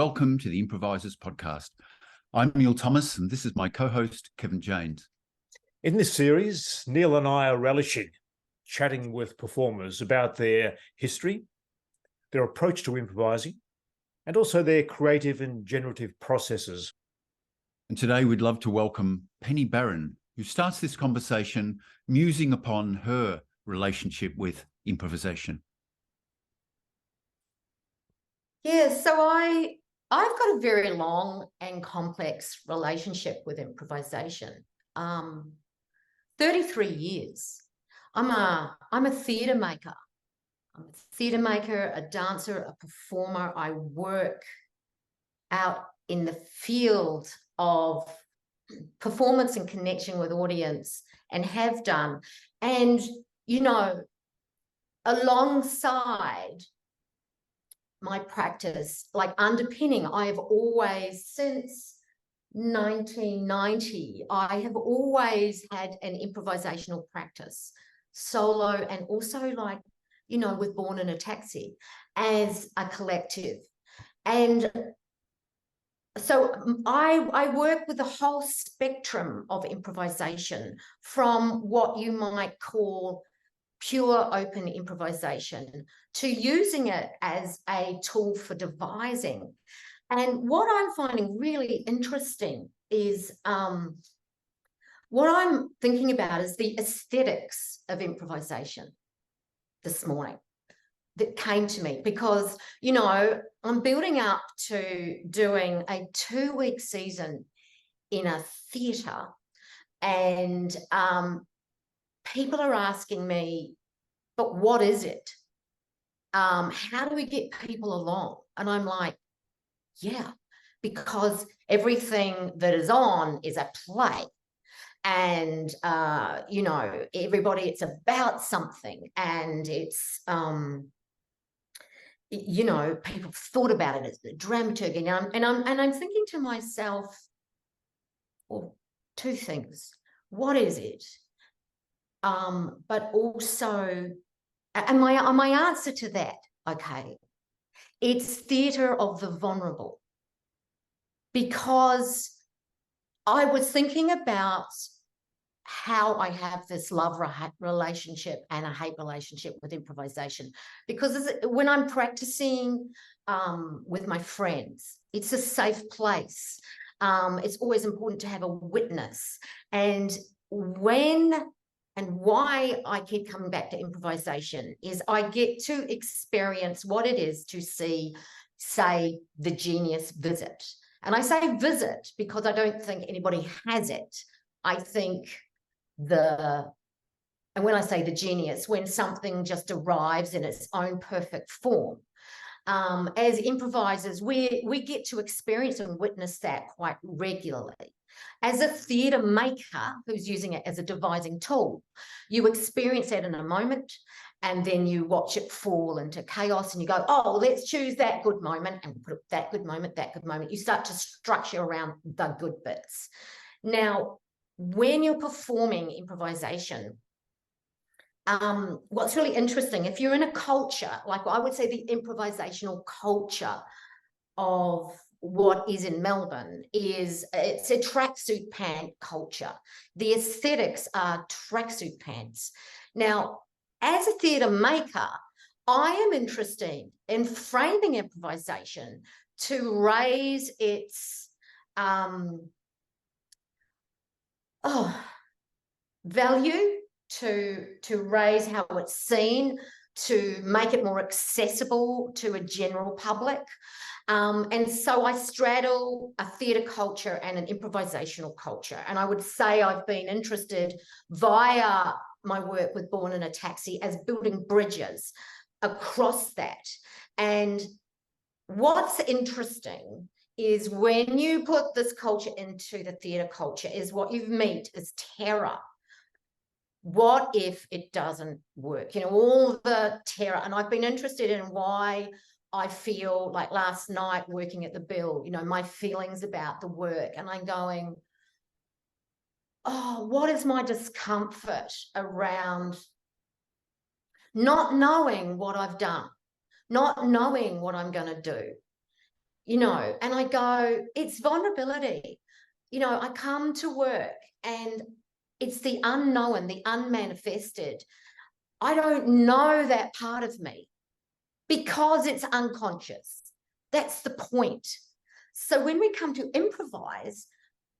welcome to the Improvisors podcast. I'm Neil Thomas, and this is my co-host, Kevin Janes. In this series, Neil and I are relishing chatting with performers about their history, their approach to improvising, and also their creative and generative processes. And today we'd love to welcome Penny Barron, who starts this conversation musing upon her relationship with improvisation. Yeah, so I've got a very long and complex relationship with improvisation. 33 years. I'm a theatre maker. I'm a theatre maker, a dancer, a performer. I work out in the field of performance and connection with audience, and have done. And, you know, alongside my practice, like underpinning, I have always, since 1990, I have always had an improvisational practice, solo, and also, like, you know, with Born in a Taxi as a collective. And so I work with the whole spectrum of improvisation, from what you might call pure open improvisation to using it as a tool for devising. And what I'm finding really interesting is what I'm thinking about is the aesthetics of improvisation this morning that came to me, because, you know, I'm building up to doing a 2-week season in a theatre, and people are asking me, but what is it? How do we get people along? And I'm like, yeah, because everything that is on is a play. And, you know, everybody, it's about something, and it's, you know, people have thought about it as the dramaturgy. And I'm thinking to myself, well, two things. What is it? But also, and my answer to that, okay, it's theatre of the vulnerable. Because I was thinking about how I have this love relationship and a hate relationship with improvisation. Because when I'm practicing with my friends, it's a safe place. It's always important to have a witness. And why I keep coming back to improvisation is I get to experience what it is to see, say, the genius visit. And I say visit because I don't think anybody has it. I think and when I say the genius, when something just arrives in its own perfect form. As improvisers, we get to experience and witness that quite regularly. As a theatre maker who's using it as a devising tool, you experience that in a moment, and then you watch it fall into chaos, and you go, oh, let's choose that good moment and put that good moment, that good moment. You start to structure around the good bits. Now, when you're performing improvisation, what's really interesting, if you're in a culture, like I would say the improvisational culture of what is in Melbourne it's a tracksuit pant culture. The aesthetics are tracksuit pants. Now, as a theatre maker, I am interested in framing improvisation to raise its value, to raise how it's seen, to make it more accessible to a general public. And so I straddle a theatre culture and an improvisational culture. And I would say I've been interested via my work with Born in a Taxi as building bridges across that. And what's interesting is when you put this culture into the theatre culture, is what you meet is terror. What if it doesn't work? You know, all the terror. And I've been interested in why I feel like last night working at the Bell, you know, my feelings about the work. And I'm going, oh, what is my discomfort around not knowing what I've done, not knowing what I'm going to do? you know, and I go, it's vulnerability. You know, I come to work and it's the unknown, the unmanifested. I don't know that part of me because it's unconscious. That's the point. So when we come to improvise,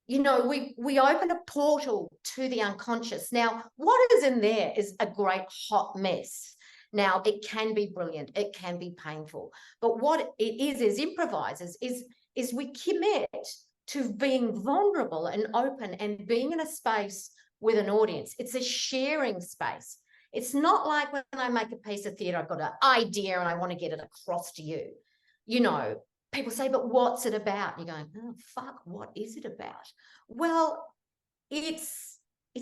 you know, we open a portal to the unconscious. Now, what is in there is a great hot mess. Now, it can be brilliant, it can be painful, but what it is improvisers is we commit to being vulnerable and open and being in a space with an audience. It's a sharing space. It's not like when I make a piece of theatre, I've got an idea and I want to get it across to you. You know, people say, but what's it about? And you're going, oh, fuck, what is it about? Well, it's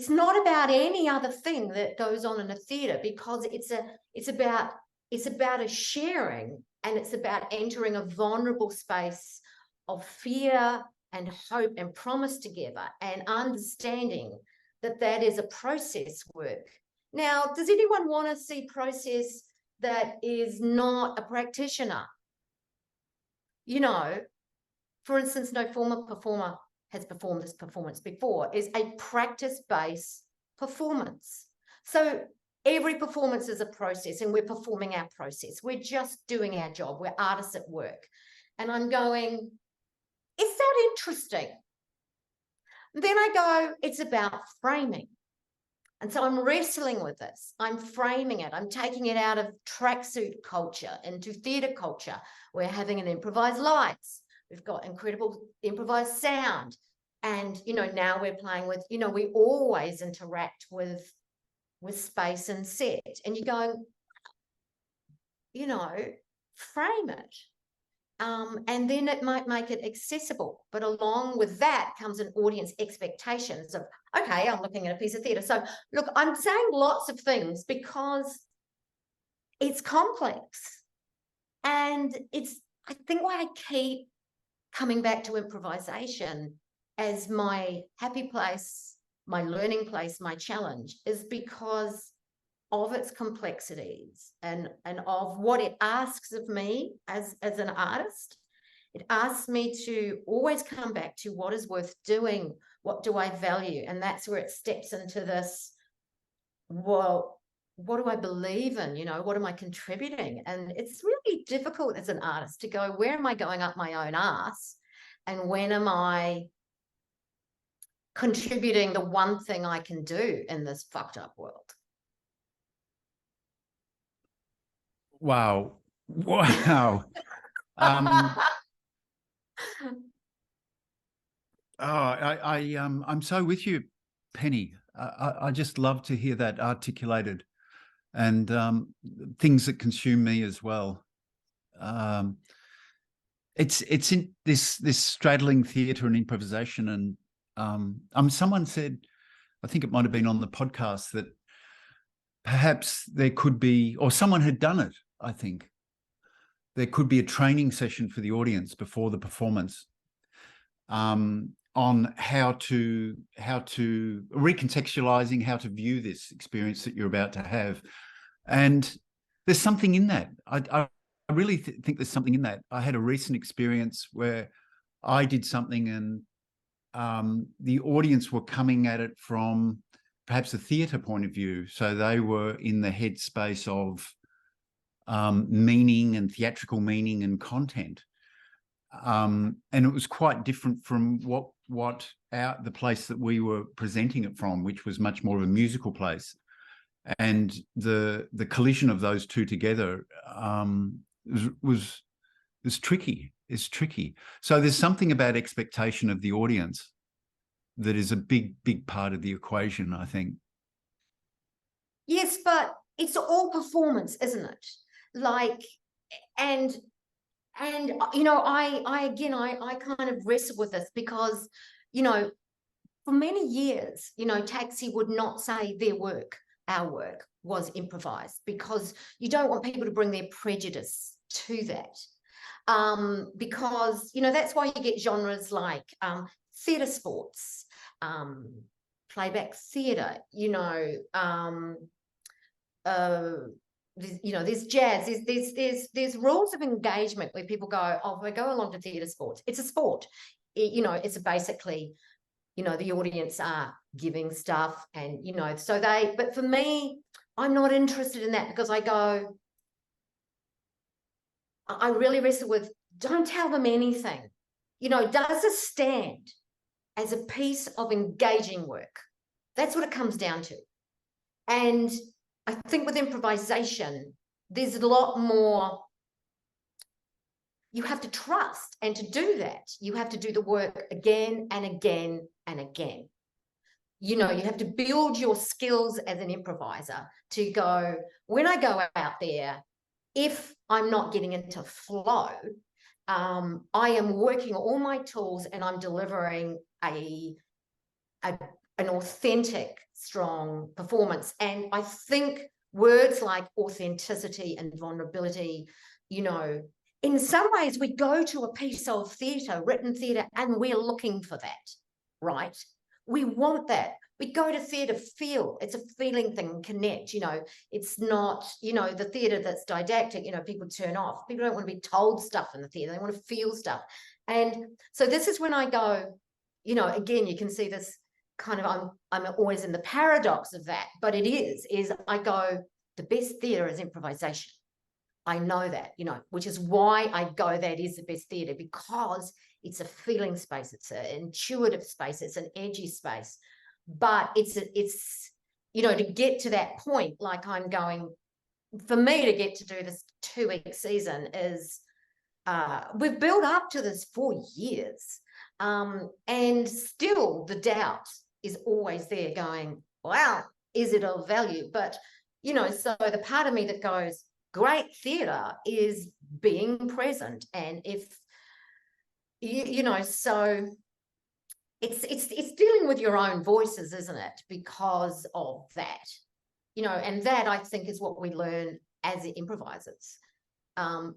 not about any other thing that goes on in a theatre, because it's about a sharing, and it's about entering a vulnerable space of fear and hope and promise together, and understanding that that is a process work. Now, does anyone want to see process that is not a practitioner? You know, for instance, no former performer has performed this performance before, is a practice-based performance. So every performance is a process, and we're performing our process. We're just doing our job. We're artists at work. And I'm going, is that interesting? Then I go, it's about framing. And so I'm wrestling with this. I'm framing it. I'm taking it out of tracksuit culture into theatre culture. We're having an improvised lights. We've got incredible improvised sound. And, you know, now we're playing with, you know, we always interact with space and set. And you're going, you know, frame it. And then it might make it accessible. But along with that comes an audience expectations of, okay, I'm looking at a piece of theatre. So look, I'm saying lots of things because it's complex. And it's, I think why I keep coming back to improvisation as my happy place, my learning place, my challenge, is because of its complexities and of what it asks of me as an artist. It asks me to always come back to what is worth doing, what do I value? And that's where it steps into this, well, what do I believe in? You know, what am I contributing? And it's really difficult as an artist to go, where am I going up my own ass? And when am I contributing the one thing I can do in this fucked up world? Wow. I'm so with you, Penny. I just love to hear that articulated, and things that consume me as well. It's in this straddling theatre and improvisation, and someone said, I think it might have been on the podcast, that perhaps there could be, or someone had done it, I think, there could be a training session for the audience before the performance on how to recontextualizing, how to view this experience that you're about to have. And there's something in that. I really think there's something in that. I had a recent experience where I did something and the audience were coming at it from perhaps a theatre point of view. So they were in the headspace of meaning and theatrical meaning and content. And it was quite different from what the place that we were presenting it from, which was much more of a musical place. And the collision of those two together was tricky. It's tricky. So there's something about expectation of the audience that is a big part of the equation, I think. Yes, but it's all performance, isn't it? Like, and you know, I kind of wrestle with this because, you know, for many years, you know, Taxi would not say their work, our work, was improvised, because you don't want people to bring their prejudice to that. Because, you know, that's why you get genres like theatre sports, playback theatre, you know, there's jazz, there's rules of engagement where people go, oh, if I go along to theatre sports, it's a sport. It's basically, the audience are giving stuff and, so but for me, I'm not interested in that because I really wrestle with, don't tell them anything. Does it stand as a piece of engaging work? That's what it comes down to. And I think with improvisation, there's a lot more you have to trust. And to do that, you have to do the work again and again and again. You have to build your skills as an improviser to go, when I go out there, if I'm not getting into flow, I am working all my tools and I'm delivering an authentic, strong performance. And I think words like authenticity and vulnerability, in some ways we go to a piece of theatre, written theatre, and we're looking for that, right? We want that. We go to theatre feel. It's a feeling thing, connect, it's not, the theatre that's didactic, people turn off. People don't want to be told stuff in the theatre. They want to feel stuff. And so this is when I go, again, you can see this kind of, I'm always in the paradox of that, but it is I go, the best theatre is improvisation. I know that, which is why I go, that is the best theatre, because it's a feeling space. It's an intuitive space. It's an edgy space. But it's to get to that point, like I'm going, for me to get to do this 2-week season is, we've built up to this for years. And still the doubt is always there going, wow, is it of value? But, so the part of me that goes, great theatre is being present. And if, so it's dealing with your own voices, isn't it? Because of that, and that I think is what we learn as improvisers.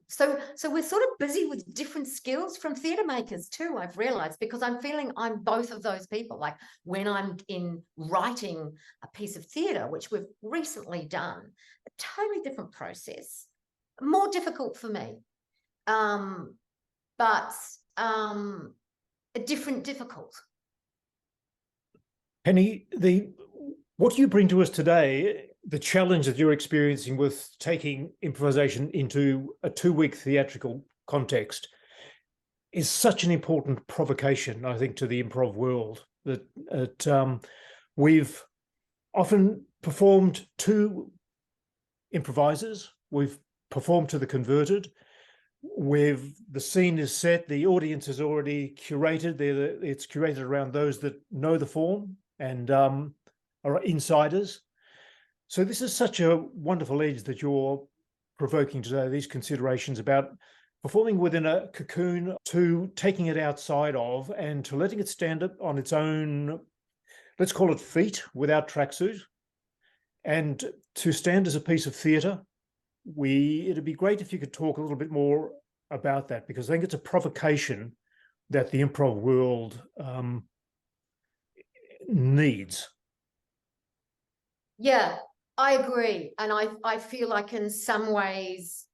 So we're sort of busy with different skills from theatre makers too, I've realised, because I'm feeling I'm both of those people. Like when I'm in writing a piece of theatre, which we've recently done, a totally different process, more difficult for me, but a different difficult. Penny, what you bring to us today, the challenge that you're experiencing with taking improvisation into a 2-week theatrical context, is such an important provocation, I think, to the improv world, that we've often performed to improvisers, we've performed to the converted, the scene is set, the audience is already curated, it's curated around those that know the form and are insiders. So this is such a wonderful edge that you're provoking today, these considerations about performing within a cocoon to taking it outside of and to letting it stand up on its own, let's call it feet, without tracksuit, and to stand as a piece of theatre. It'd be great if you could talk a little bit more about that, because I think it's a provocation that the improv world needs. Yeah, I agree. And I feel like in some ways,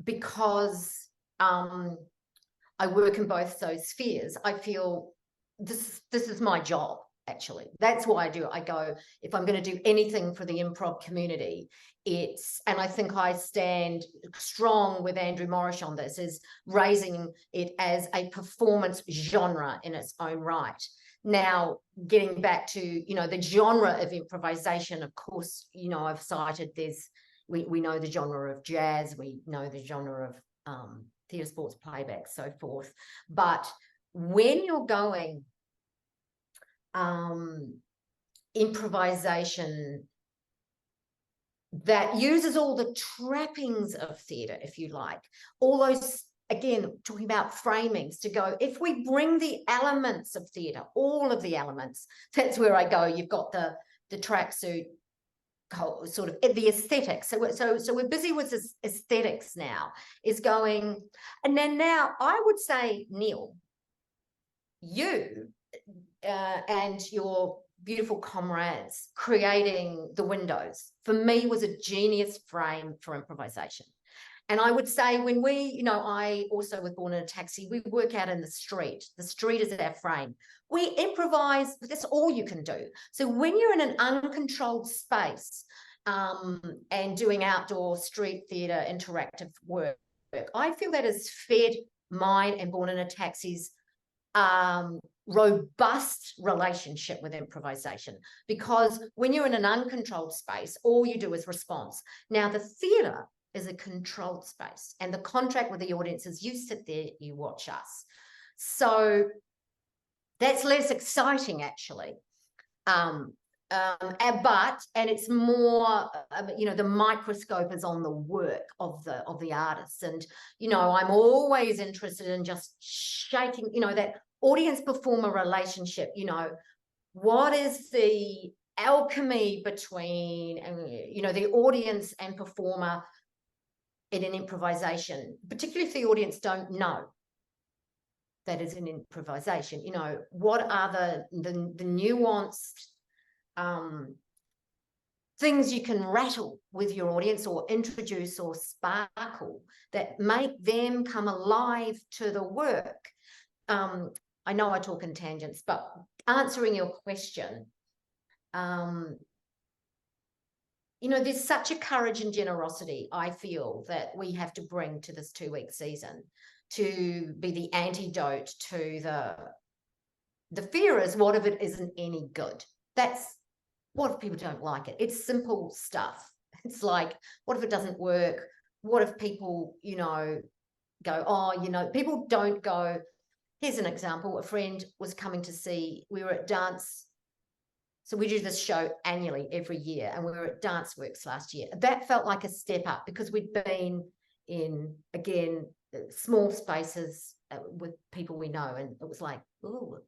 because I work in both those spheres, I feel this is my job, actually. That's why I do it. I go, if I'm going to do anything for the improv community, and I think I stand strong with Andrew Morrish on this, is raising it as a performance genre in its own right. Now, getting back to, the genre of improvisation, of course, I've cited we know the genre of jazz, we know the genre of theatre, sports, playback, so forth. But when you're going improvisation that uses all the trappings of theatre, if you like, all those, again, talking about framings, to go, if we bring the elements of theatre, all of the elements, that's where I go. You've got the tracksuit, sort of the aesthetics. So we're busy with this aesthetics now, is going. And then now I would say, Neil, you and your beautiful comrades creating the windows, for me, was a genius frame for improvisation. And I would say when we, you know, I also was born in a taxi, we work out in the street. The street is our frame. We improvise, that's all you can do. So when you're in an uncontrolled space and doing outdoor street theatre interactive work, I feel that has fed mine and Born in a Taxi's robust relationship with improvisation, because when you're in an uncontrolled space, all you do is response. Now, the theatre is a controlled space, and the contract with the audience is you sit there, you watch us. So that's less exciting, actually. But it's more, you know, the microscope is on the work of the artists. And, you know, I'm always interested in just shaking, you know, that audience performer relationship. You know, what is the alchemy between, you know, the audience and performer in an improvisation, particularly if the audience don't know that is an improvisation. You know, what are the nuanced things you can rattle with your audience or introduce or sparkle that make them come alive to the work. I know I talk in tangents, but answering your question, you know, there's such a courage and generosity, I feel, that we have to bring to this 2-week season to be the antidote to the fear is, what if it isn't any good? That's, what if people don't like it? It's simple stuff. It's like, what if it doesn't work? What if people, you know, go, oh, you know, people don't go. Here's an example. A friend was coming to see, we were at dance. So we do this show annually every year, and we were at Dance Works last year. That felt like a step up because we'd been in, again, small spaces with people we know, and it was like, ooh.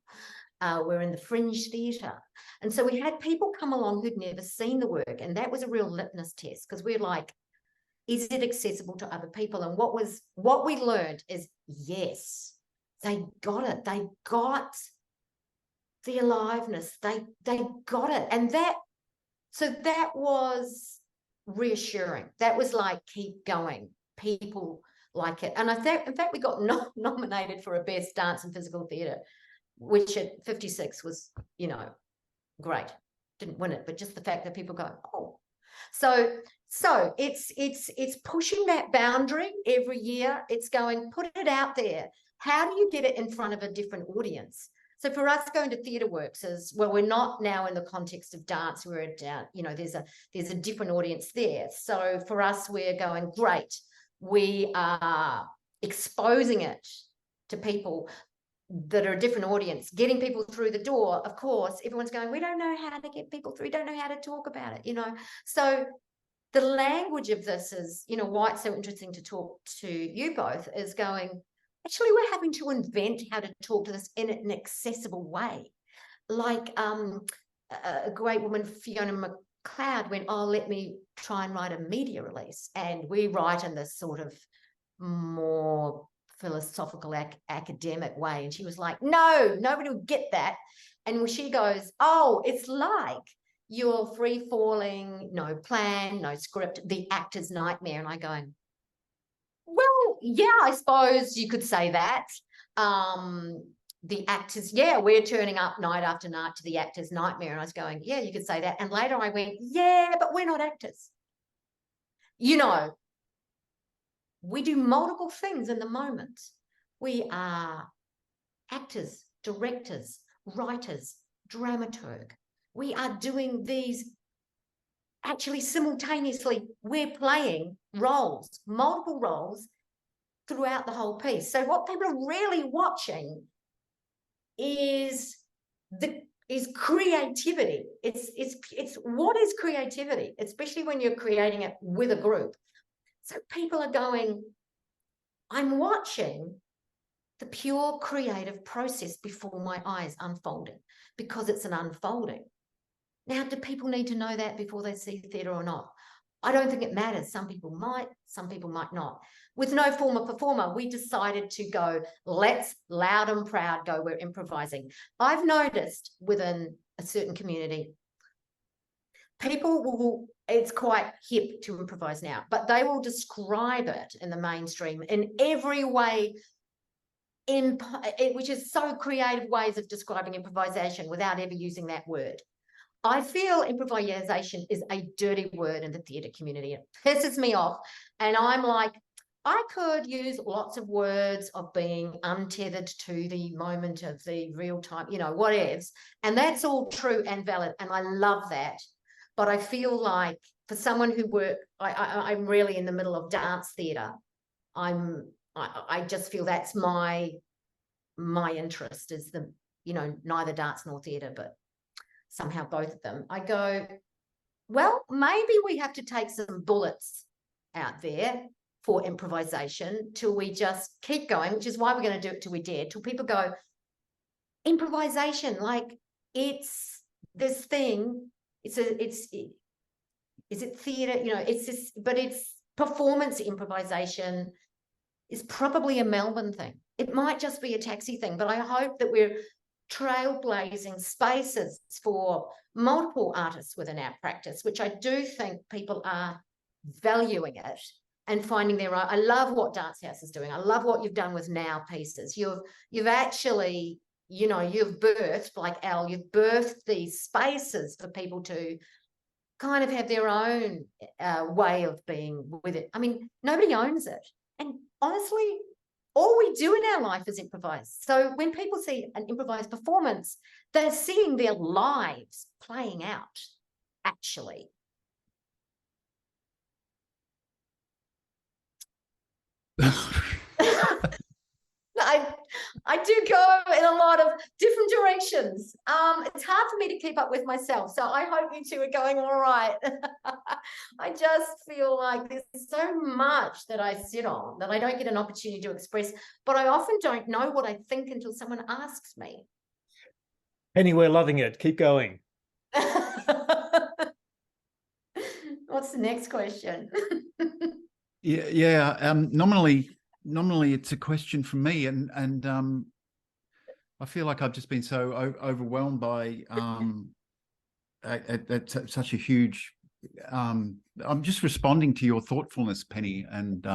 We're in the Fringe Theatre. And so we had people come along who'd never seen the work, and that was a real litmus test, because we're like, is it accessible to other people? And what we learned is, yes, they got it. They got the aliveness. They got it. And that was reassuring. That was like, keep going. People like it. And I think, in fact, we got nominated for a Best Dance and Physical Theatre, which at 56 was, you know, great. Didn't win it, but just the fact that people go, oh. So it's pushing that boundary every year. It's going, put it out there. How do you get it in front of a different audience? So for us, going to Theatre Works is, well, we're not now in the context of dance. We're at, you know, there's a different audience there. So for us, we're going, great. We are exposing it to people that are a different audience, getting people through the door. Of course, everyone's going, we don't know how to get people through, don't know how to talk about it, you know. So the language of this is, you know, why it's so interesting to talk to you both, is going, actually, we're having to invent how to talk to this in an accessible way. Like a great woman, Fiona McLeod, went, oh, let me try and write a media release. And we write in this sort of more philosophical academic way, and she was like, no, nobody will get that. And she goes, oh, it's like you're free falling, no plan, no script, the actor's nightmare. And I going, well, yeah, I suppose you could say that. The actors, yeah, we're turning up night after night to the actor's nightmare. And I was going, yeah, you could say that. And later I went, yeah, but we're not actors, you know. We do multiple things in the moment. We are actors, directors, writers, dramaturg. We are doing these actually simultaneously. We're playing roles, multiple roles throughout the whole piece. So what people are really watching is creativity. It's what is creativity, especially when you're creating it with a group. So people are going, I'm watching the pure creative process before my eyes unfolding, because it's an unfolding. Now, do people need to know that before they see theatre or not? I don't think it matters. Some people might not. With no former performer, we decided to go, let's loud and proud go, we're improvising. I've noticed within a certain community, people will, it's quite hip to improvise now, but they will describe it in the mainstream in every way, which is so creative ways of describing improvisation without ever using that word. I feel improvisation is a dirty word in the theatre community. It pisses me off. And I'm like, I could use lots of words of being untethered to the moment of the real time, you know, whatevs. And that's all true and valid. And I love that. But I feel like for someone who I'm really in the middle of dance theatre. I just feel that's my interest is the, you know, neither dance nor theatre, but somehow both of them. I go, well, maybe we have to take some bullets out there for improvisation till we just keep going, which is why we're going to do it till we're dead, till people go, improvisation, like it's this thing, is it theatre, you know, it's this, but it's performance improvisation is probably a Melbourne thing. It might just be a taxi thing, but I hope that we're trailblazing spaces for multiple artists within our practice, which I do think people are valuing it and finding their own. I love what Dance House is doing. I love what you've done with Now pieces. You've actually, you know, you've birthed, like Al, you've birthed these spaces for people to kind of have their own way of being with it. I mean, nobody owns it. And honestly, all we do in our life is improvise. So when people see an improvised performance, they're seeing their lives playing out, actually. I do go in a lot of different directions. It's hard for me to keep up with myself. So I hope you two are going all right. I just feel like there's so much that I sit on that I don't get an opportunity to express, but I often don't know what I think until someone asks me. Penny, we're loving it. Keep going. What's the next question? Normally it's a question from me, and I feel like I've just been so overwhelmed by such a huge. I'm just responding to your thoughtfulness, Penny, and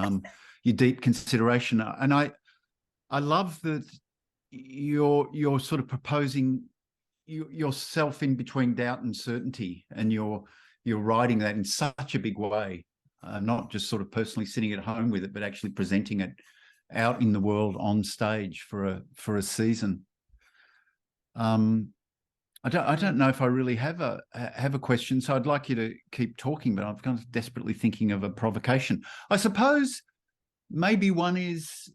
your deep consideration, and I love that you're sort of proposing yourself in between doubt and certainty, and you're writing that in such a big way. Not just sort of personally sitting at home with it, but actually presenting it out in the world on stage for a season. I don't know if I really have a question, so I'd like you to keep talking, but I'm kind of desperately thinking of a provocation. I suppose maybe one is,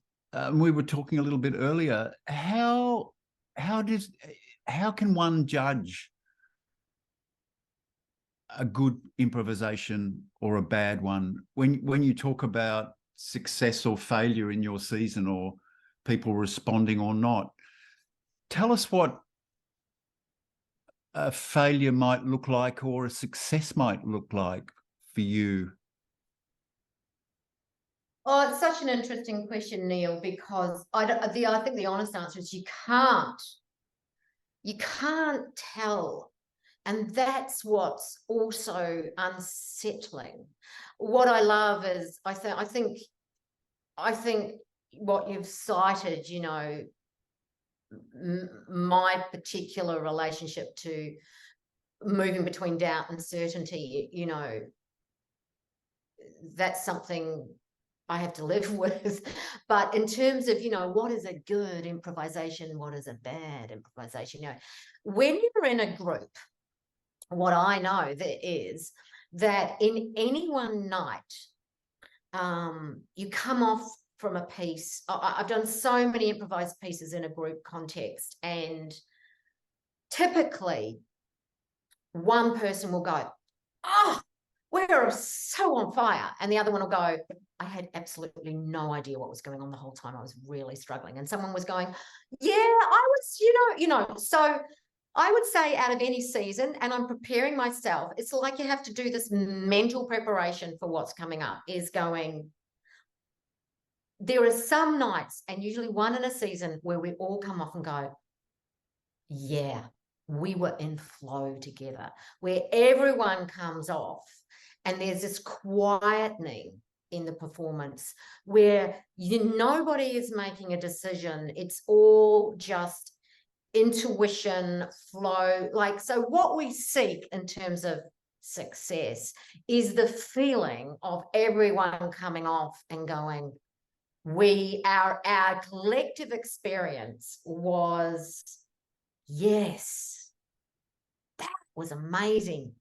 we were talking a little bit earlier, how can one judge a good improvisation or a bad one when you talk about success or failure in your season, or people responding or not? Tell us what a failure might look like or a success might look like for you. Oh, it's such an interesting question, Neil, because I think the honest answer is you can't tell. And that's what's also unsettling. What I love is, I think what you've cited, you know, my particular relationship to moving between doubt and certainty, you know, that's something I have to live with. But in terms of, you know, what is a good improvisation, what is a bad improvisation, you know, when you're in a group, what I know is that in any one night, you come off from a piece. I've done so many improvised pieces in a group context, and typically one person will go, "Oh, we're so on fire," and the other one will go, "I had absolutely no idea what was going on the whole time. I was really struggling." And someone was going, "Yeah, I was, you know." So I would say out of any season, and I'm preparing myself, it's like you have to do this mental preparation for what's coming up, is going, there are some nights, and usually one in a season, where we all come off and go, "Yeah, we were in flow together, where everyone comes off and there's this quietening in the performance where nobody is making a decision. It's all just intuition, flow. Like, so what we seek in terms of success is the feeling of everyone coming off and going, our collective experience was, yes, that was amazing.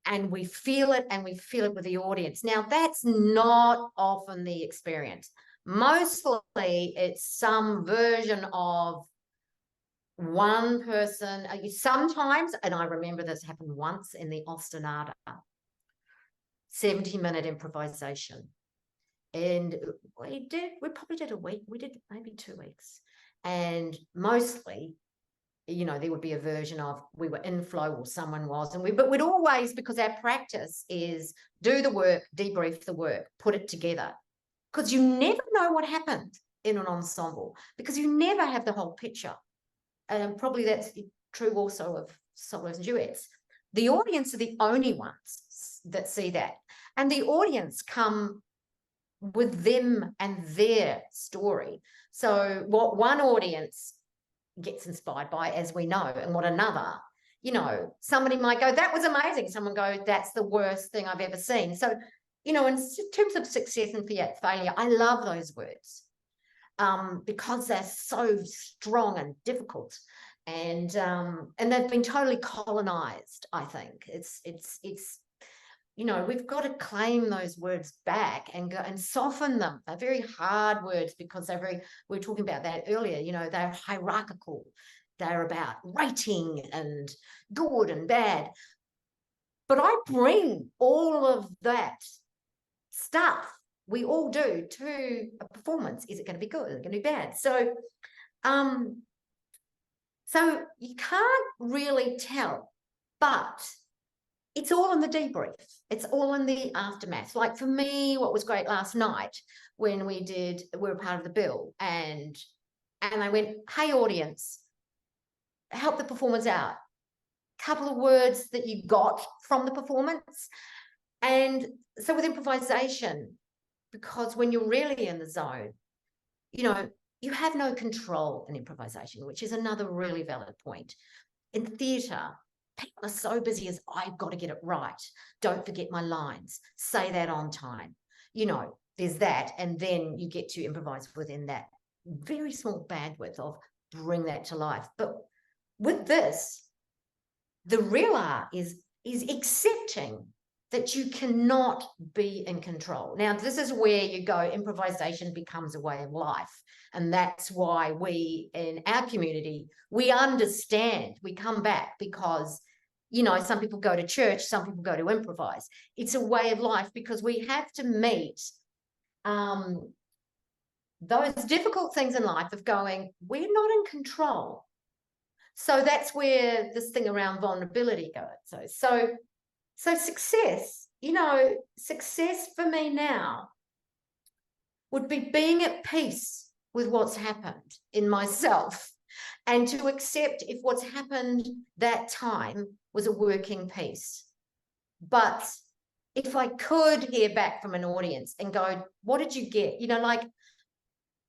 And we feel it, and we feel it with the audience. Now, that's not often the experience. Mostly it's some version of one person. Sometimes, and I remember this happened once in the Ostinata, 70-minute improvisation. And we probably did a week. We did maybe 2 weeks. And mostly, you know, there would be a version of we were in flow or someone was, but we'd always, because our practice is do the work, debrief the work, put it together, because you never know what happened in an ensemble, because you never have the whole picture. And probably that's true also of solos and duets. The audience are the only ones that see that, and the audience come with them and their story. So what one audience gets inspired by, as we know, and what another, you know, somebody might go, that was amazing. Someone go, that's the worst thing I've ever seen. So, you know, in terms of success and failure, I love those words because they're so strong and difficult, and they've been totally colonized. I think it's you know, we've got to claim those words back and go and soften them. They're very hard words because they're very, we were talking about that earlier, you know, they're hierarchical. They're about rating and good and bad. But I bring all of that stuff, we all do, to a performance. Is it going to be good? Is it going to be bad? So, so you can't really tell, but it's all in the debrief. It's all in the aftermath. Like for me, what was great last night when we were part of the bill, and I went, hey, audience, help the performance out. Couple of words that you got from the performance. And so with improvisation, because when you're really in the zone, you know, you have no control in improvisation, which is another really valid point. In theatre, people are so busy as I've got to get it right. Don't forget my lines. Say that on time. You know, there's that. And then you get to improvise within that very small bandwidth of bring that to life. But with this, the real art is accepting that you cannot be in control. Now, this is where you go, improvisation becomes a way of life. And that's why we, in our community, we understand, we come back because, you know, some people go to church, some people go to improvise. It's a way of life because we have to meet those difficult things in life of going, we're not in control. So that's where this thing around vulnerability goes. So success, you know, success for me now would be being at peace with what's happened in myself and to accept if what's happened that time was a working piece. But if I could hear back from an audience and go, what did you get? You know, like,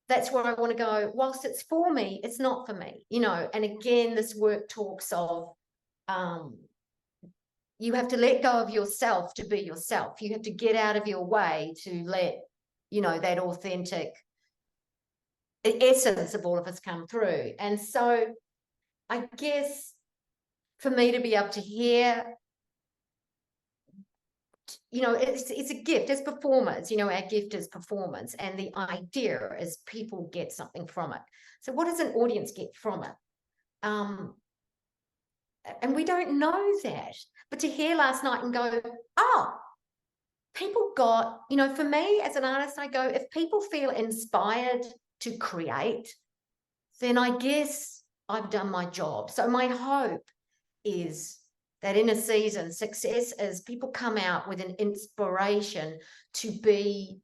that's where I want to go. Whilst it's for me, it's not for me, you know. And again, this work talks of you have to let go of yourself to be yourself. You have to get out of your way to let, you know, that authentic essence of all of us come through. And so I guess for me to be able to hear, you know, it's a gift as performers, you know, our gift is performance, and the idea is people get something from it. So what does an audience get from it? And we don't know that, but to hear last night and go, oh, people got, you know, for me as an artist, I go, if people feel inspired to create, then I guess I've done my job. So my hope is that in a season, success is people come out with an inspiration to be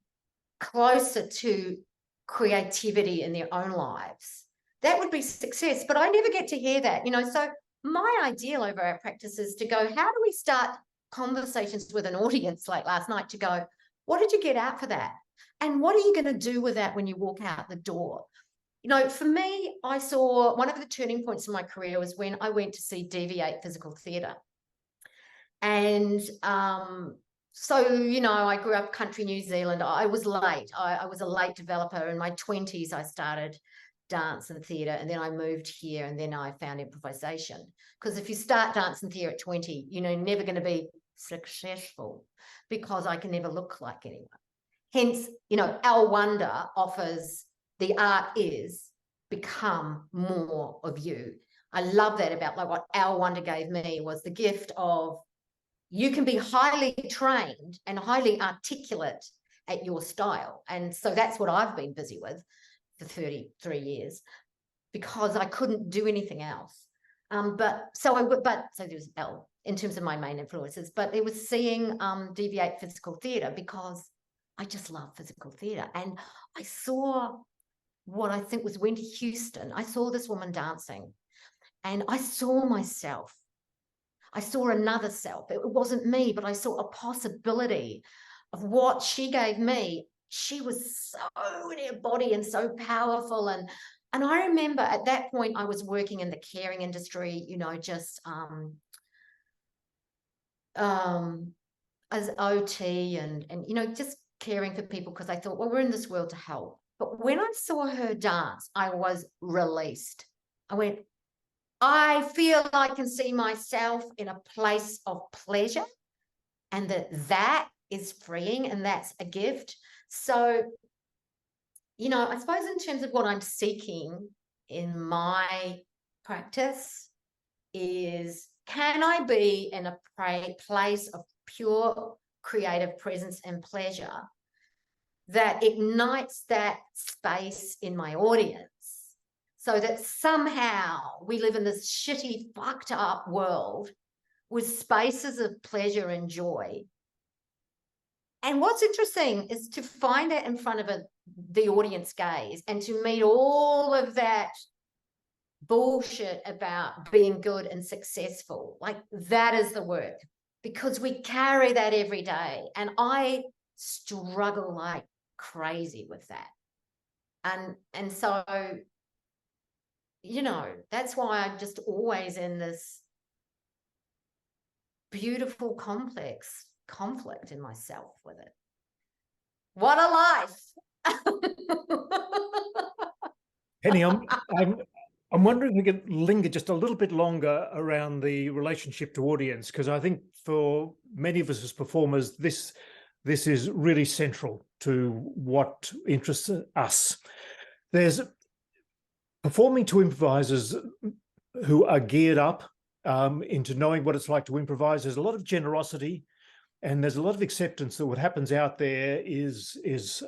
closer to creativity in their own lives. That would be success, but I never get to hear that, you know. So my ideal over our practice is to go, how do we start conversations with an audience like last night to go, what did you get out for that? And what are you going to do with that when you walk out the door? You know, for me, I saw one of the turning points in my career was when I went to see Deviate Physical Theatre. And so, you know, I grew up country New Zealand. I was late. I was a late developer. In my 20s, I started dance and theatre, and then I moved here, and then I found improvisation. Because if you start dance and theatre at 20, you know, you're never going to be successful, because I can never look like anyone. Hence, you know, Al Wonder offers the art is become more of you. I love that about like what Al Wonder gave me was the gift of you can be highly trained and highly articulate at your style. And so that's what I've been busy with for 33 years, because I couldn't do anything else. So there was L in terms of my main influences, but it was seeing Deviate Physical Theatre, because I just love physical theatre. And I saw what I think was Wendy Houston. I saw this woman dancing, and I saw myself. I saw another self. It wasn't me, but I saw a possibility of what she gave me. She was so in her body and so powerful. And I remember at that point, I was working in the caring industry, you know, just as OT and you know, just caring for people, because I thought, well, we're in this world to help. But when I saw her dance, I was released. I went, I feel I can see myself in a place of pleasure, and that is freeing, and that's a gift. So, you know, I suppose in terms of what I'm seeking in my practice is, can I be in a place of pure creative presence and pleasure that ignites that space in my audience, so that somehow we live in this shitty, fucked up world with spaces of pleasure and joy. And what's interesting is to find it in front of the audience gaze, and to meet all of that bullshit about being good and successful. Like, that is the work, because we carry that every day. And I struggle like crazy with that. And so, you know, that's why I'm just always in this beautiful, complex conflict in myself with it. What a life. Penny, I'm wondering if we could linger just a little bit longer around the relationship to audience, because I think for many of us as performers, this is really central to what interests us. There's performing to improvisers who are geared up into knowing what it's like to improvise. There's a lot of generosity, and there's a lot of acceptance that what happens out there is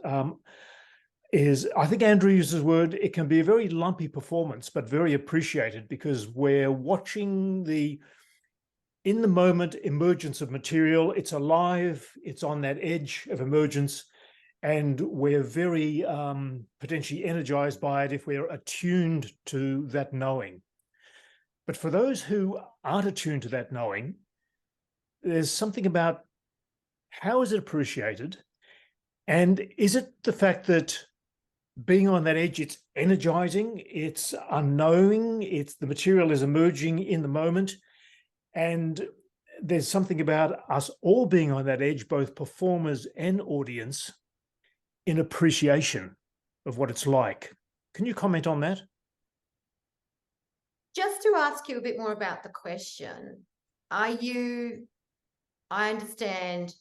I think Andrew uses the word, it can be a very lumpy performance, but very appreciated, because we're watching in the moment emergence of material. It's alive, it's on that edge of emergence, and we're very potentially energized by it if we're attuned to that knowing. But for those who aren't attuned to that knowing, there's something about how is it appreciated? And is it the fact that being on that edge, it's energizing, it's unknowing, it's the material is emerging in the moment, and there's something about us all being on that edge, both performers and audience, in appreciation of what it's like. Can you comment on that? Just to ask you a bit more about the question, I understand,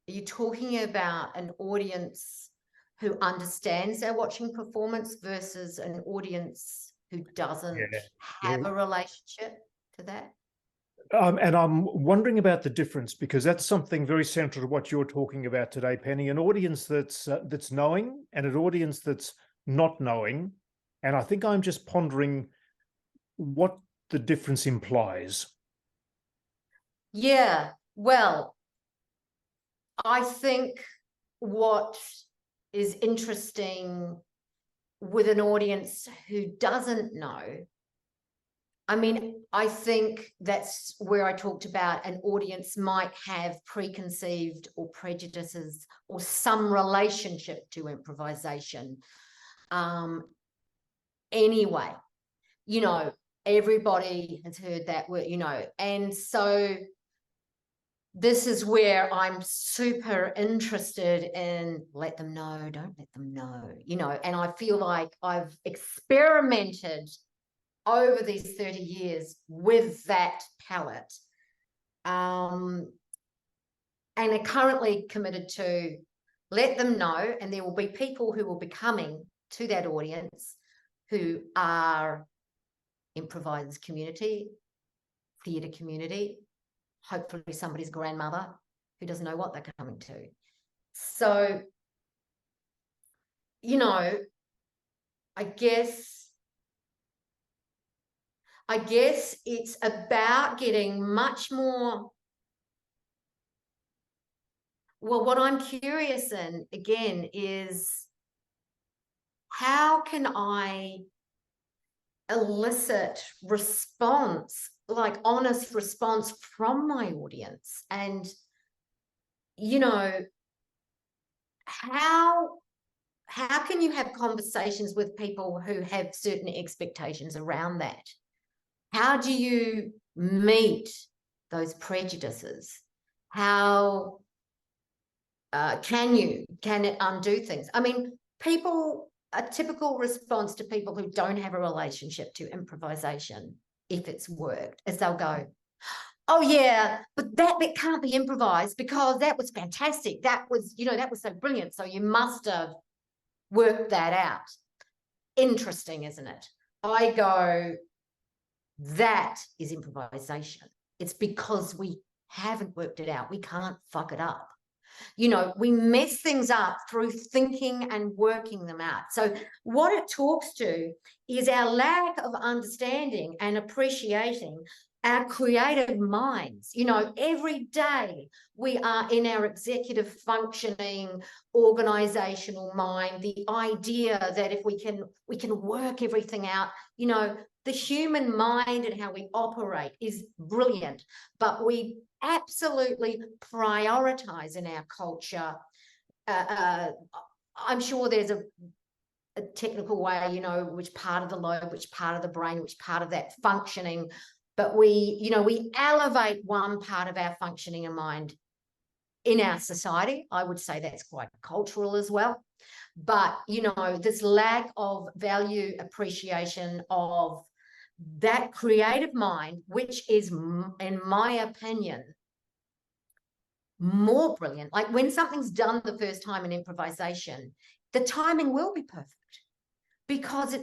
are you talking about an audience who understands they're watching performance versus an audience who doesn't have a relationship to that? And I'm wondering about the difference, because that's something very central to what you're talking about today, Penny. An audience that's knowing, and an audience that's not knowing. And I think I'm just pondering what the difference implies. Yeah, well, I think what is interesting with an audience who doesn't know I mean, I think that's where I talked about an audience might have preconceived or prejudices or some relationship to improvisation. Anyway, you know, everybody has heard that word, you know, and so this is where I'm super interested in let them know, don't let them know, you know, and I feel like I've experimented over these 30 years with that palette, and are currently committed to let them know, and there will be people who will be coming to that audience who are improvisers community, theatre community, hopefully somebody's grandmother who doesn't know what they're coming to. So, you know, I guess it's about getting much more. Well, what I'm curious in, again, is how can I elicit response, like honest response from my audience? And, you know, how can you have conversations with people who have certain expectations around that? How do you meet those prejudices? How can it undo things? I mean, a typical response to people who don't have a relationship to improvisation, if it's worked, is they'll go, oh yeah, but that bit can't be improvised because that was fantastic. That was, you know, that was so brilliant. So you must have worked that out. Interesting, isn't it? I go, that is improvisation. It's because we haven't worked it out. We can't fuck it up. You know, we mess things up through thinking and working them out. So what it talks to is our lack of understanding and appreciating our creative minds. You know, every day we are in our executive functioning organizational mind, the idea that if we can work everything out, you know, the human mind and how we operate is brilliant, but we absolutely prioritize in our culture. I'm sure there's a technical way, you know, which part of the lobe, which part of the brain, which part of that functioning, but we elevate one part of our functioning and mind in our society. I would say that's quite cultural as well. But, you know, this lack of value, appreciation of that creative mind, which is, in my opinion, more brilliant. Like when something's done the first time in improvisation, the timing will be perfect because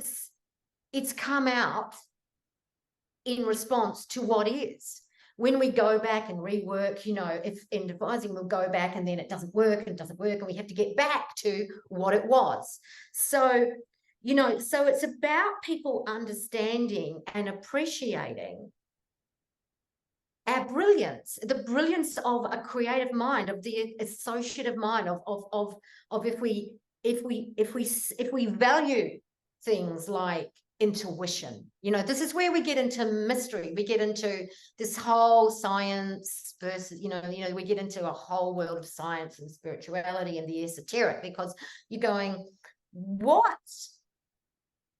it's come out in response to what is. When we go back and rework, you know, if in devising, we'll go back and then it doesn't work and we have to get back to what it was. So, you know, so it's about people understanding and appreciating our brilliance, the brilliance of a creative mind, of the associative mind, of if we value things like intuition. You know, this is where we get into mystery. We get into this whole science versus, you know, we get into a whole world of science and spirituality and the esoteric, because you're going, what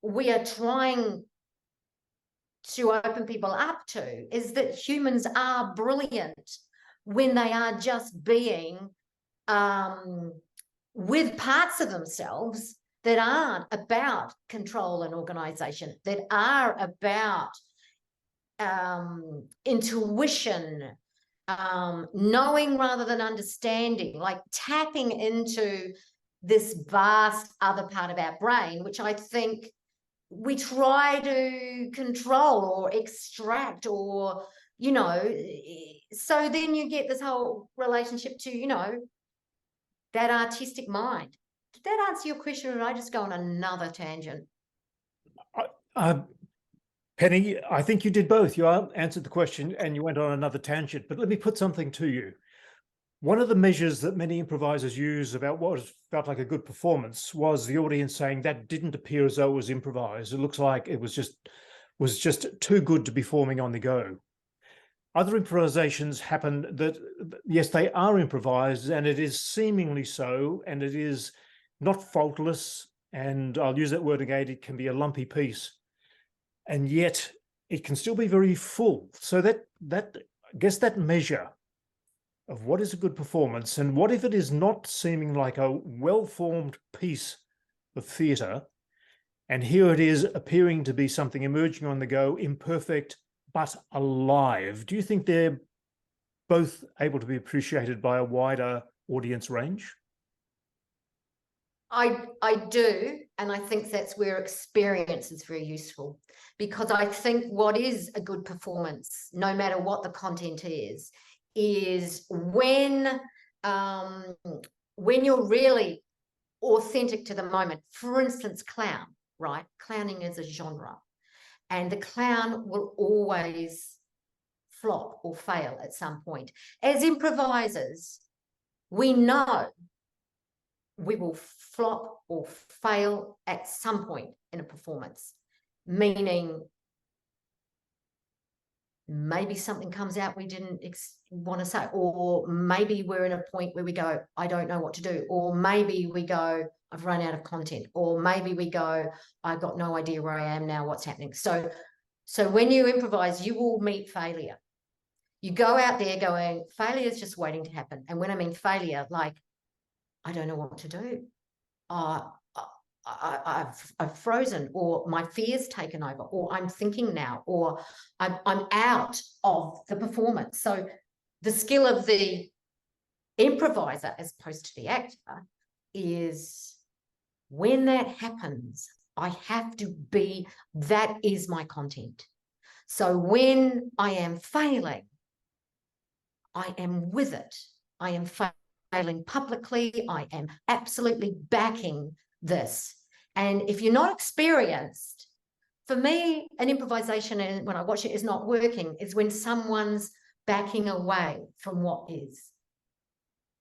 we are trying to open people up to is that humans are brilliant when they are just being with parts of themselves that aren't about control and organization, that are about intuition, knowing rather than understanding, like tapping into this vast other part of our brain, which I think we try to control or extract, or, you know, so then you get this whole relationship to, you know, that artistic mind. Did that answer your question, or did I just go on another tangent? Penny, I think you did both. You answered the question and you went on another tangent, but let me put something to you. One of the measures that many improvisers use about what felt like a good performance was the audience saying that didn't appear as though it was improvised. It looks like it was just was just too good to be forming on the go. Other improvisations happen that, yes, they are improvised, and it is seemingly so, and it is not faultless, and I'll use that word again, it can be a lumpy piece, and yet it can still be very full. So that I guess that measure of what is a good performance, and what if it is not seeming like a well-formed piece of theatre, and here it is appearing to be something emerging on the go, imperfect but alive. Do you think they're both able to be appreciated by a wider audience range? I do, and I think that's where experience is very useful, because I think what is a good performance, no matter what the content is when you're really authentic to the moment. For instance, clown, right? Clowning is a genre, and the clown will always flop or fail at some point. As improvisers, we know we will flop or fail at some point in a performance, meaning maybe something comes out we didn't want to say, or maybe we're in a point where we go, I don't know what to do, or maybe we go, I've run out of content, or maybe we go, I've got no idea where I am now, what's happening. So when you improvise, you will meet failure. You go out there going, failure is just waiting to happen. And when I mean failure, like, I don't know what to do. I've frozen, or my fear's taken over, or I'm thinking now, or I'm out of the performance. So the skill of the improviser as opposed to the actor is, when that happens, I have to be, that is my content. So when I am failing, I am with it. I am failing publicly. I am absolutely backing this. And if you're not experienced, for me, an improvisation, and when I watch it, is not working, is when someone's backing away from what is,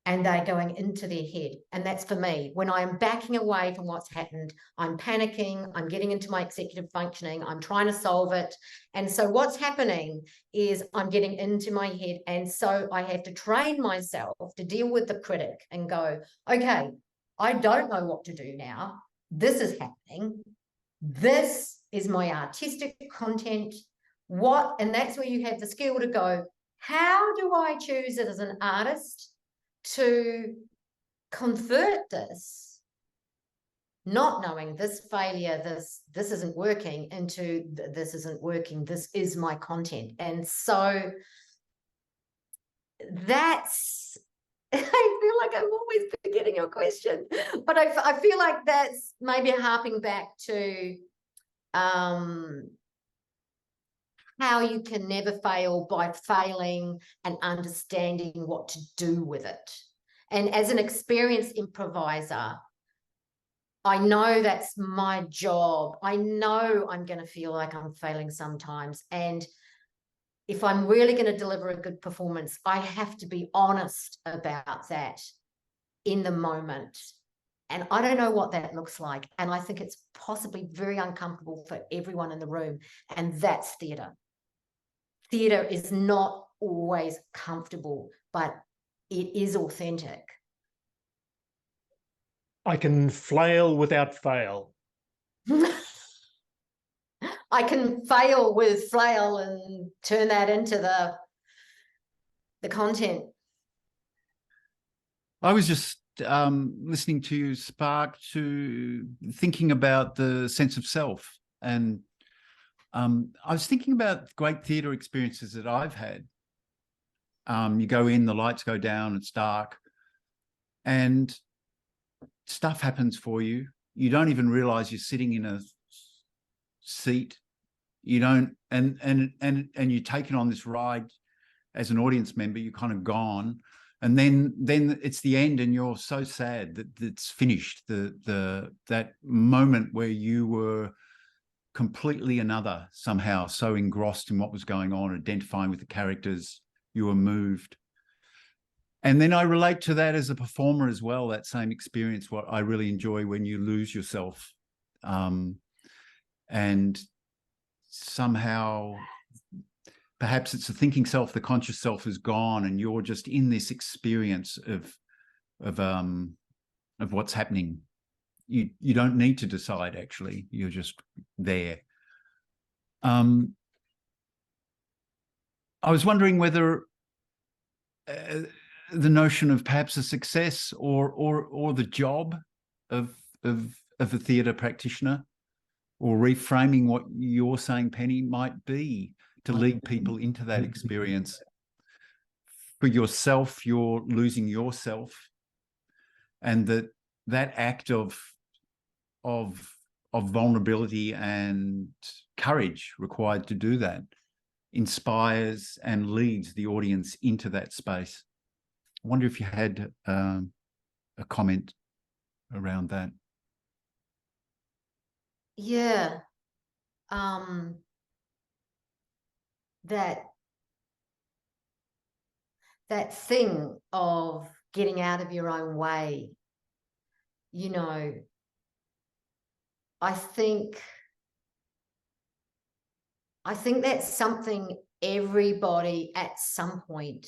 and they're going into their head. And that's for me. When I am backing away from what's happened, I'm panicking, I'm getting into my executive functioning, I'm trying to solve it. And so what's happening is I'm getting into my head. And so I have to train myself to deal with the critic and go, okay, I don't know what to do now. This is happening. This is my artistic content. And that's where you have the skill to go, how do I choose it as an artist to convert this, not knowing this failure, this isn't working, into this isn't working, this is my content. And so that's, I feel like I'm always forgetting your question, but I feel like that's maybe harping back to how you can never fail by failing and understanding what to do with it. And as an experienced improviser, I know that's my job. I know I'm going to feel like I'm failing sometimes. And if I'm really going to deliver a good performance, I have to be honest about that in the moment. And I don't know what that looks like. And I think it's possibly very uncomfortable for everyone in the room. And that's theatre. Theatre is not always comfortable, but it is authentic. I can flail without fail. I can fail with flail and turn that into the content. I was just listening to you spark to thinking about the sense of self. And I was thinking about great theatre experiences that I've had. You go in, the lights go down, it's dark, and stuff happens for you. You don't even realize you're sitting in a seat. You don't, and you're taken on this ride as an audience member. You're kind of gone, and then it's the end, and you're so sad that it's finished. That moment where you were completely another, somehow so engrossed in what was going on, identifying with the characters, you were moved. And then I relate to that as a performer as well, that same experience, what I really enjoy when you lose yourself. And somehow perhaps it's the thinking self, the conscious self is gone, and you're just in this experience of what's happening. You don't need to decide, actually. You're just there. I was wondering whether the notion of perhaps a success or the job of a theatre practitioner, or reframing what you're saying, Penny, might be to lead people into that experience. For yourself, you're losing yourself, and that act of vulnerability and courage required to do that inspires and leads the audience into that space. I wonder if you had a comment around that. Yeah. That thing of getting out of your own way, you know, I think that's something everybody at some point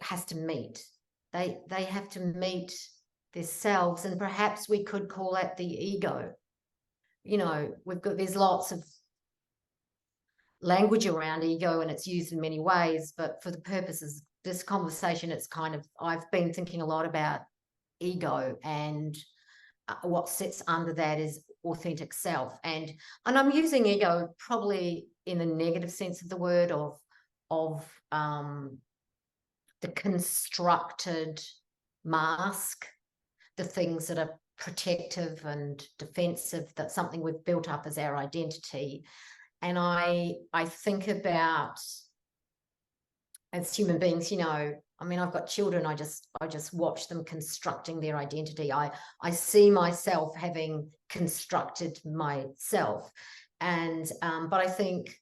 has to meet. They have to meet themselves, and perhaps we could call it the ego. You know, there's lots of language around ego, and it's used in many ways, but for the purposes of this conversation, it's kind of, I've been thinking a lot about ego, and what sits under that is authentic self. And I'm using ego probably in the negative sense of the word, of the constructed mask, the things that are protective and defensive, that's something we've built up as our identity. And I think about, as human beings, you know, I mean, I've got children, I just watch them constructing their identity. I see myself having constructed myself. And but I think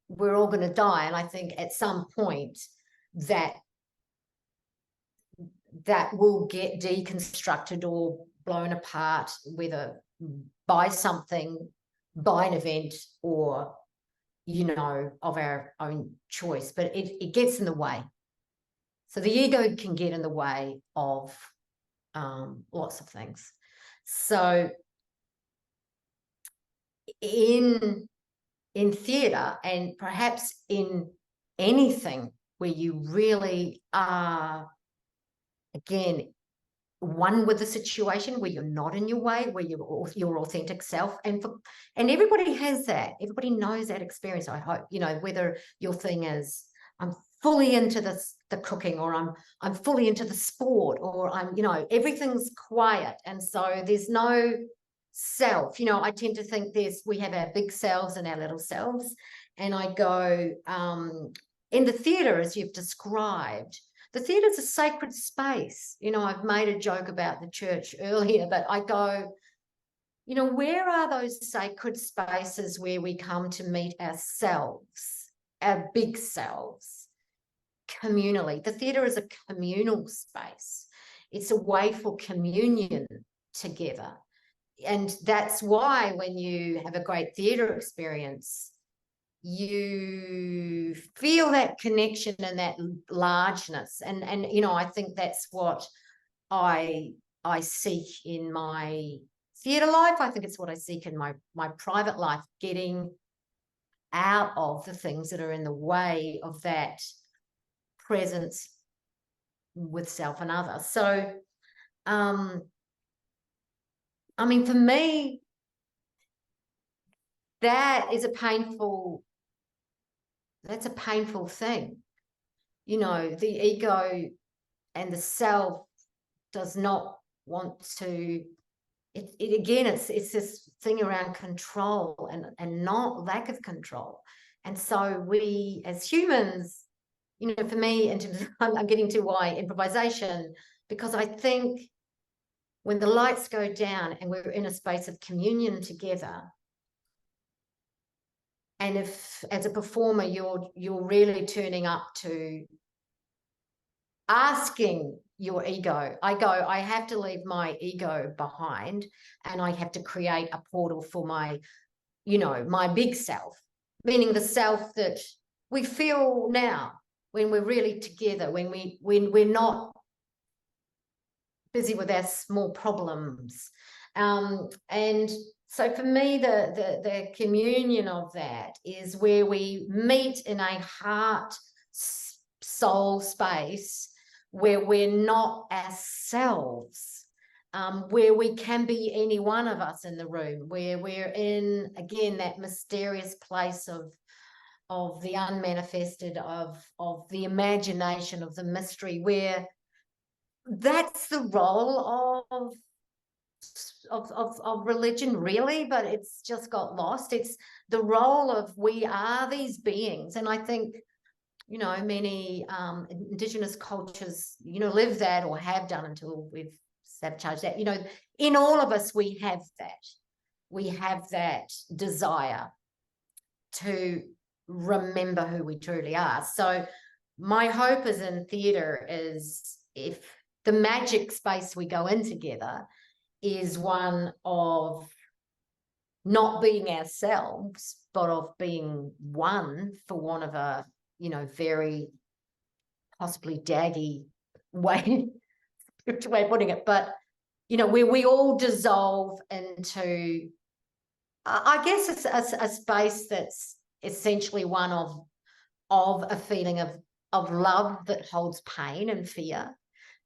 we're all going to die, and I think at some point that will get deconstructed or blown apart, whether by something, by an event, or, you know, of our own choice. But it gets in the way. So the ego can get in the way of lots of things. So in theatre, and perhaps in anything where you really are, again, one with the situation, where you're not in your way, where you're your authentic self, and everybody has that. Everybody knows that experience, I hope. You know, whether your thing is, I'm fully into the cooking, or I'm fully into the sport, or I'm, you know, everything's quiet, and so there's no self. You know, I tend to think we have our big selves and our little selves, and I go, in the theatre, as you've described, the theatre is a sacred space. You know, I've made a joke about the church earlier, but I go, you know, where are those sacred spaces where we come to meet ourselves, our big selves, communally? The theatre is a communal space. It's a way for communion together. And that's why when you have a great theatre experience, you feel that connection and that largeness. And you know, I think that's what I seek in my theatre life. I think it's what I seek in my private life, getting out of the things that are in the way of that presence with self and other. So I mean, for me, that's a painful thing. You know, the ego and the self does not want to, it again, it's this thing around control and not lack of control. And so we as humans, you know, for me, and I'm getting to why improvisation, because I think when the lights go down and we're in a space of communion together, and if as a performer you're really turning up to asking your ego, I have to leave my ego behind, and I have to create a portal for my you know, my big self, meaning the self that we feel now when we're really together, when we're not busy with our small problems. And so for me, the communion of that is where we meet in a heart soul space where we're not ourselves, where we can be any one of us in the room, where we're in, again, that mysterious place of the unmanifested, of the imagination, of the mystery, where that's the role of religion, really, but it's just got lost. It's the role of we are these beings. And I think, you know, many Indigenous cultures, you know, live that or have done until we've sabotaged that. You know, in all of us, we have that. We have that desire to remember who we truly are. So my hope is in theatre is if the magic space we go in together is one of not being ourselves, but of being one, for want of a, you know, very possibly daggy way of putting it, but, you know, where we all dissolve into, I guess it's a space that's essentially one of a feeling of love that holds pain and fear,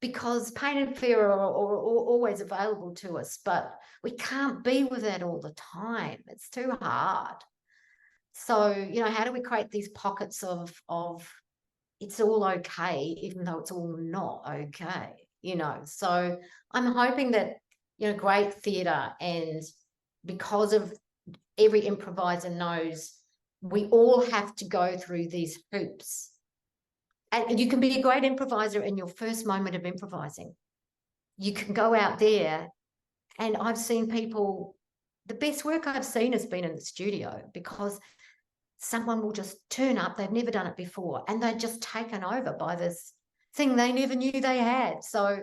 because pain and fear are always available to us, but we can't be with that all the time. It's too hard. So, you know, how do we create these pockets of it's all okay, even though it's all not okay, you know? So I'm hoping that, you know, great theatre, and because of every improviser knows we all have to go through these hoops. And you can be a great improviser in your first moment of improvising. You can go out there, and I've seen people, the best work I've seen has been in the studio, because someone will just turn up, they've never done it before, and they're just taken over by this thing they never knew they had. So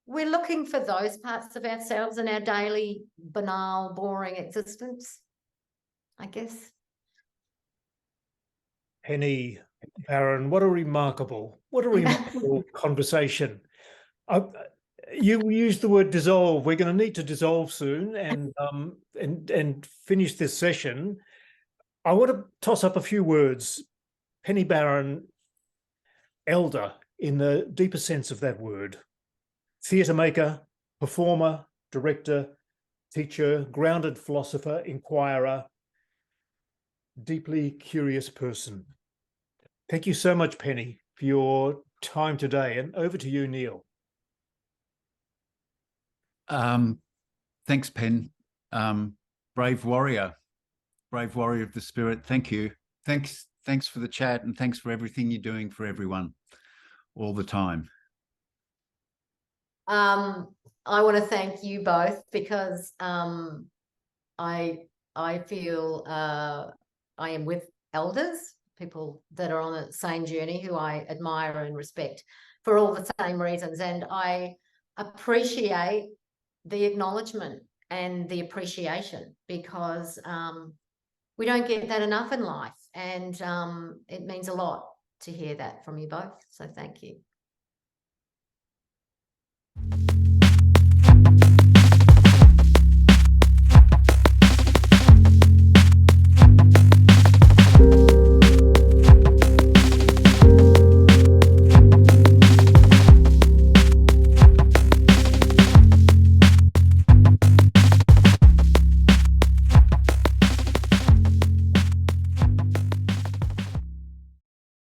we're looking for those parts of ourselves in our daily, banal, boring existence, I guess. Penny Barron, what a remarkable conversation. You used the word dissolve. We're going to need to dissolve soon and finish this session. I want to toss up a few words. Penny Barron, elder in the deeper sense of that word, theatre maker, performer, director, teacher, grounded philosopher, inquirer, deeply curious person. Thank you so much, Penny, for your time today. And over to you, Neil. Thanks, Pen. Brave warrior of the spirit. Thank you. Thanks for the chat, and thanks for everything you're doing for everyone all the time. I want to thank you both, because I feel I am with elders, people that are on the same journey, who I admire and respect for all the same reasons. And I appreciate the acknowledgement and the appreciation, because we don't get that enough in life. And it means a lot to hear that from you both. So thank you.